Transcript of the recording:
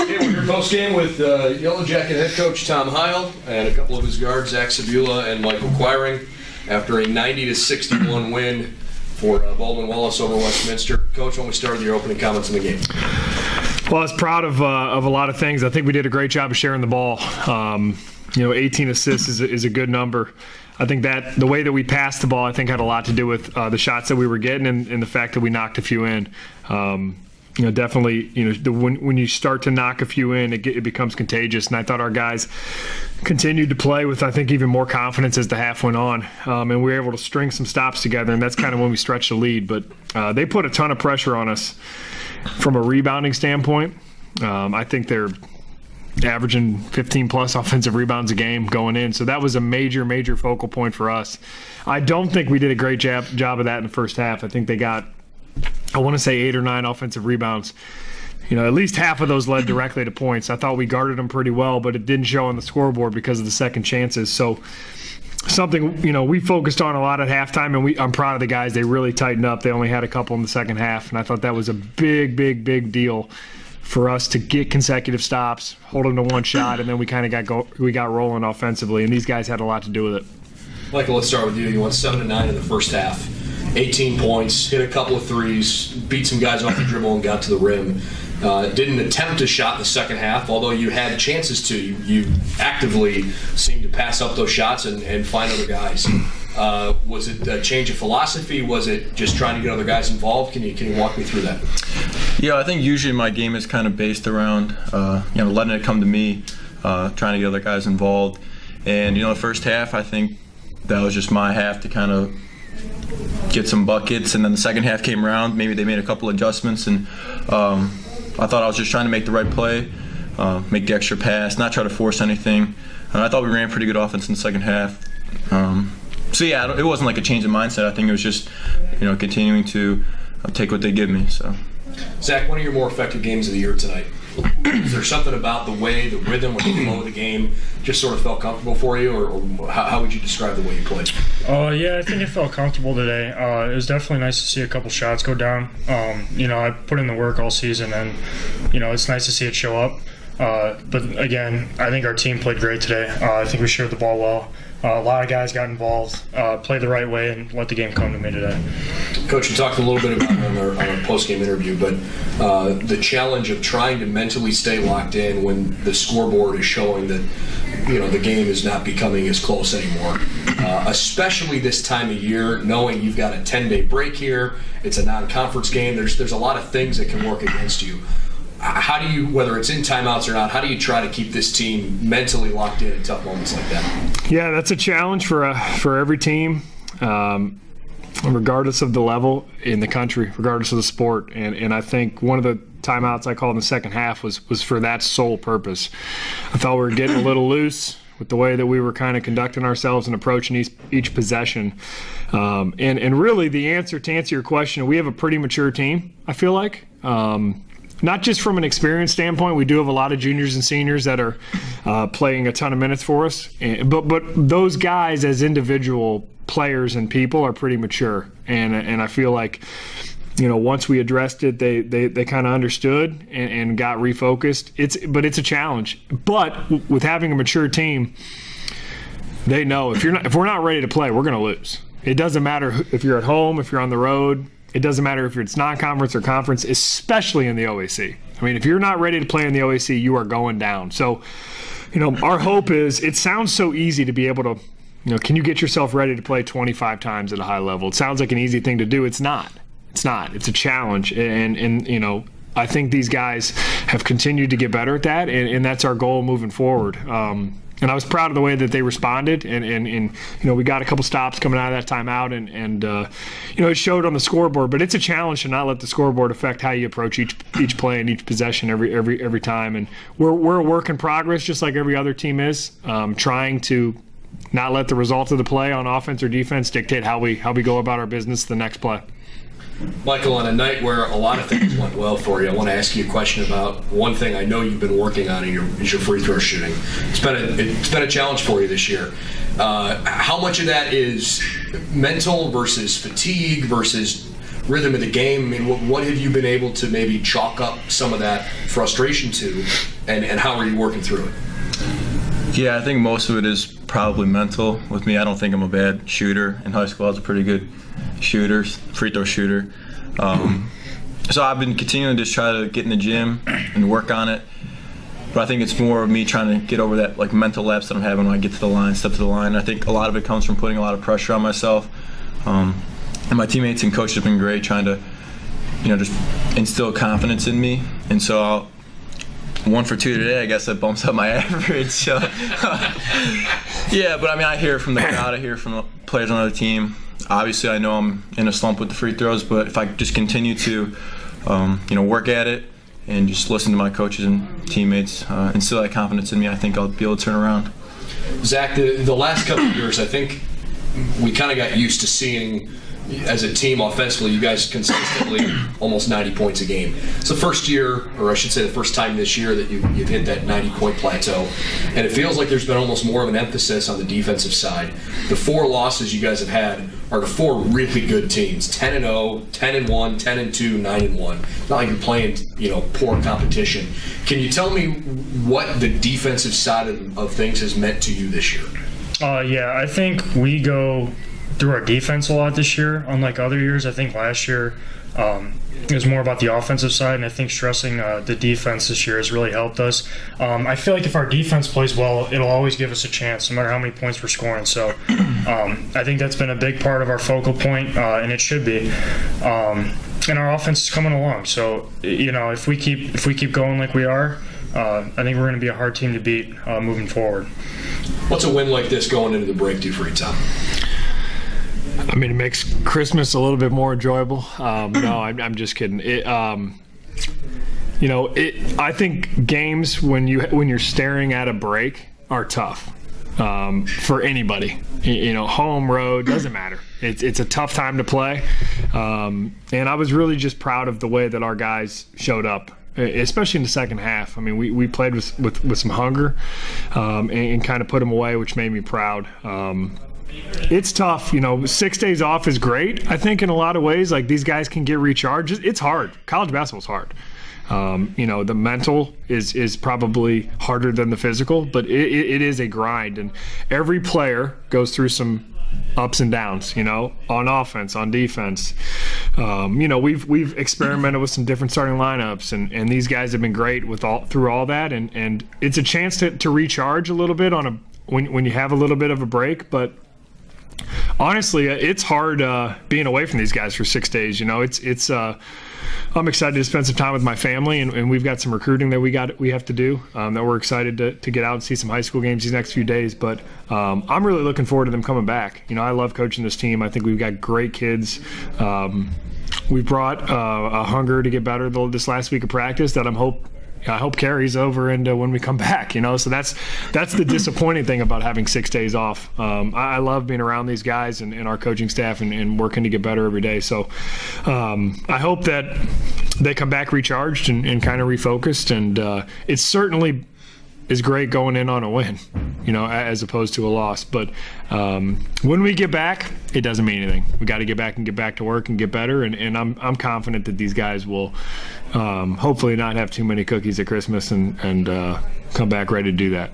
Okay, we're here post-game with Yellow Jacket head coach Tom Heil and a couple of his guards, Zach Cebula and Michael Quiring, after a 90-61 win for Baldwin Wallace over Westminster. Coach, when we started your opening comments in the game. Well, I was proud of a lot of things. I think we did a great job of sharing the ball. 18 assists is a good number. I think that the way that we passed the ball, I think, had a lot to do with the shots that we were getting and the fact that we knocked a few in. Definitely, when you start to knock a few in, it becomes contagious. And I thought our guys continued to play with, I think, even more confidence as the half went on. And we were able to string some stops together, and that's kind of when we stretched the lead. But they put a ton of pressure on us from a rebounding standpoint. I think they're averaging 15-plus offensive rebounds a game going in. So that was a major, major focal point for us. I don't think we did a great job of that in the first half. I think they got, I want to say, 8 or 9 offensive rebounds. At least half of those led directly to points. I thought we guarded them pretty well, but it didn't show on the scoreboard because of the second chances. So something, we focused on a lot at halftime, and I'm proud of the guys. They really tightened up. They only had a couple in the second half, and I thought that was a big, big, big deal for us to get consecutive stops, hold them to one shot, and then we kind of got rolling offensively, and these guys had a lot to do with it. Michael, let's start with you. You went 7-9 in the first half. 18 points, hit a couple of threes, beat some guys off the dribble and got to the rim. Didn't attempt a shot in the second half, although you had chances to. You actively seemed to pass up those shots and find other guys. Was it a change of philosophy? Was it just trying to get other guys involved? Can you walk me through that? Yeah, I think usually my game is kind of based around letting it come to me, trying to get other guys involved. And the first half, I think that was just my half to kind of get some buckets, and then the second half came around. Maybe they made a couple adjustments, and I thought I was just trying to make the right play, make the extra pass, not try to force anything. I thought we ran pretty good offense in the second half. So yeah, it wasn't like a change of mindset. I think it was just continuing to take what they give me. So, Zach, one of your more effective games of the year tonight. Is there something about the way, the rhythm, or the flow of the game just sort of felt comfortable for you, or how would you describe the way you played? Yeah, I think it felt comfortable today. It was definitely nice to see a couple shots go down. I put in the work all season, and it's nice to see it show up. But again, I think our team played great today. I think we shared the ball well. A lot of guys got involved, played the right way, and let the game come to me today. Coach, you talked a little bit about it on our post-game interview, but the challenge of trying to mentally stay locked in when the scoreboard is showing that the game is not becoming as close anymore, especially this time of year, knowing you've got a 10-day break here. It's a non-conference game. There's a lot of things that can work against you. How do you, whether it's in timeouts or not, how do you try to keep this team mentally locked in tough moments like that? Yeah, that's a challenge for every team, regardless of the level in the country, regardless of the sport. And I think one of the timeouts I called in the second half was for that sole purpose. I thought we were getting a little loose with the way that we were kind of conducting ourselves and approaching each possession. And really, to answer your question, we have a pretty mature team, I feel like. Not just from an experience standpoint. We do have a lot of juniors and seniors that are playing a ton of minutes for us. But those guys as individual players and people are pretty mature. And I feel like, once we addressed it, they kind of understood and got refocused. But it's a challenge. But with having a mature team, they know if we're not ready to play, we're going to lose. It doesn't matter if you're at home, if you're on the road. It doesn't matter if it's non-conference or conference, especially in the OAC. I mean, if you're not ready to play in the OAC, you are going down. So, our hope is, it sounds so easy to be able to, can you get yourself ready to play 25 times at a high level? It sounds like an easy thing to do. It's not. It's not. It's a challenge. And I think these guys have continued to get better at that, and that's our goal moving forward. And I was proud of the way that they responded, and we got a couple stops coming out of that timeout, and it showed on the scoreboard. But it's a challenge to not let the scoreboard affect how you approach each play and each possession every time. And we're a work in progress, just like every other team is, trying to not let the result of the play on offense or defense dictate how we go about our business the next play. Michael, on a night where a lot of things went well for you, I want to ask you a question about one thing I know you've been working on is your free throw shooting. It's been a challenge for you this year. How much of that is mental versus fatigue versus rhythm of the game. I mean, what have you been able to maybe chalk up some of that frustration to, and how are you working through it? Yeah, I think most of it is probably mental with me. I don't think I'm a bad shooter. In high school, I was a pretty good shooter, free throw shooter. So I've been continuing to just try to get in the gym and work on it. But I think it's more of me trying to get over that like mental lapse that I'm having when I get to the line, step to the line. I think a lot of it comes from putting a lot of pressure on myself. And my teammates and coaches have been great trying to, just instill confidence in me. And so I'll 1 for 2 today, I guess that bumps up my average. So, yeah, but I mean, I hear from the crowd, I hear from the players on the team. Obviously, I know I'm in a slump with the free throws, but if I just continue to, work at it and just listen to my coaches and teammates, instill that confidence in me, I think I'll be able to turn around. Zach, the last couple of years, I think we kind of got used to seeing, as a team offensively, you guys consistently almost 90 points a game. It's the first year, or I should say the first time this year, that you've hit that 90-point plateau. And it feels like there's been almost more of an emphasis on the defensive side. The 4 losses you guys have had are to 4 really good teams: 10-0, 10-1, 10-2, 9-1. It's not like you're playing, poor competition. Can you tell me what the defensive side of things has meant to you this year? Yeah, I think we go through our defense a lot this year, unlike other years. I think last year it was more about the offensive side, and I think stressing the defense this year has really helped us. I feel like if our defense plays well, it'll always give us a chance, no matter how many points we're scoring. So I think that's been a big part of our focal point, and it should be. And our offense is coming along. So if we keep going like we are, I think we're going to be a hard team to beat moving forward. What's a win like this going into the break do for you, Tom? I mean, it makes Christmas a little bit more enjoyable. No, I'm just kidding. I think games when you're staring at a break are tough for anybody. Home, road, doesn't matter. It's a tough time to play, and I was really just proud of the way that our guys showed up, especially in the second half. I mean, we played with some hunger and kind of put them away, which made me proud. It's tough, 6 days off is great. I think in a lot of ways, like, these guys can get recharged. It's hard. College basketball's hard. The mental is probably harder than the physical, but it is a grind, and every player goes through some ups and downs, on offense, on defense. We've experimented with some different starting lineups, and these guys have been great through all that, and it's a chance to recharge a little bit when you have a little bit of a break. But honestly, it's hard being away from these guys for 6 days. I'm excited to spend some time with my family, and we've got some recruiting that we have to do, that we're excited to get out and see some high school games these next few days. But I'm really looking forward to them coming back. I love coaching this team. I think we've got great kids. We brought a hunger to get better this last week of practice that I hope carries over into when we come back, So that's the disappointing thing about having 6 days off. I love being around these guys and our coaching staff and working to get better every day. So I hope that they come back recharged and kind of refocused. And it certainly is great going in on a win, as opposed to a loss. But when we get back, it doesn't mean anything. We got to get back to work and get better. And I'm confident that these guys will hopefully not have too many cookies at Christmas and come back ready to do that.